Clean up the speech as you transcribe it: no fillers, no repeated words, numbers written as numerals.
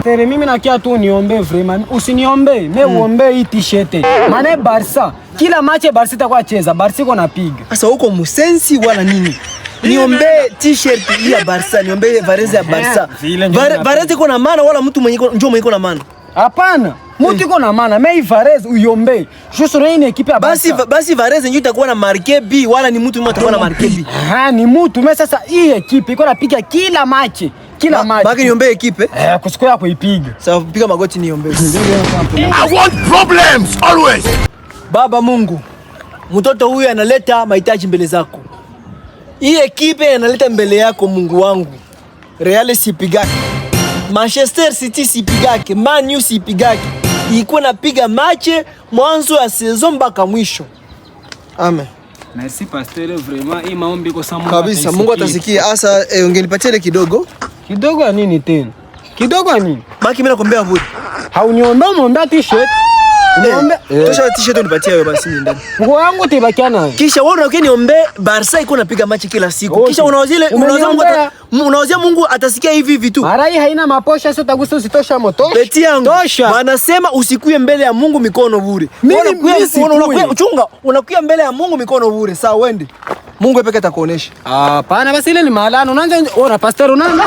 Pastor, mimi nakia tu niombe vraiment. Usiniombe, mimi uombe hii t-shirt. Maana Barca, kila match Barca itakuwa cheza, Barca iko napiga. Sasa huko musensi wala nini? Niombe t-shirt ya Barca, niombe vareze ya Barca. Vareze iko na maana wala mtu mwenye njoo mwenye iko na maana? Hapana. Mtu iko na maana, mimi Varese uyombe. Juste une equipe ya Barca. Basi Varese ndio itakuwa na marque B wala ni mtu mmoja atakuwa na marque B. Ni mtu. Mimi sasa hii equipe iko napiga kila match. Kila match. Baki niombe equipe? Kusikoya kuipiga. Sasa piga magoti niombe. I want problems always. Baba Mungu, mtoto huyu analeta mahitaji mbele zako. Hii equipe analeta mbele yako Mungu wangu. Real sipigaki. Manchester City sipigaki. Man U sipigaki. Iko napiga mache mwanzo ya saison mpaka mwisho. Amen. Merci Pasteur, vraiment hii maombi kwa sababu kabisa Mungu atasikia. Asa ungenipatia ile kidogo. Kidogo ya nini tena? Kidogo ya nini? Baki mimi nakwambia bure. Hauniomba muomba t-shirt. Unaomba tosha t-shirt unipatie wewe basi ndani. Nguo yangu tibakia nayo. Kisha wewe unakuwa niombe Barca iko napiga machi kila siku. Kisha unaozia Mungu atasikia hivi vitu. Mara hii haina maposha, sio utagusa usitosha moto. Beti yangu. Wanasema usikuye mbele ya Mungu mikono bure. Unakuya mbele ya Mungu mikono bure. Sawa wende. Mungu pekee atakuonesha. Hapana basi ile ni malano. Unaanza ona Pastor unaanza.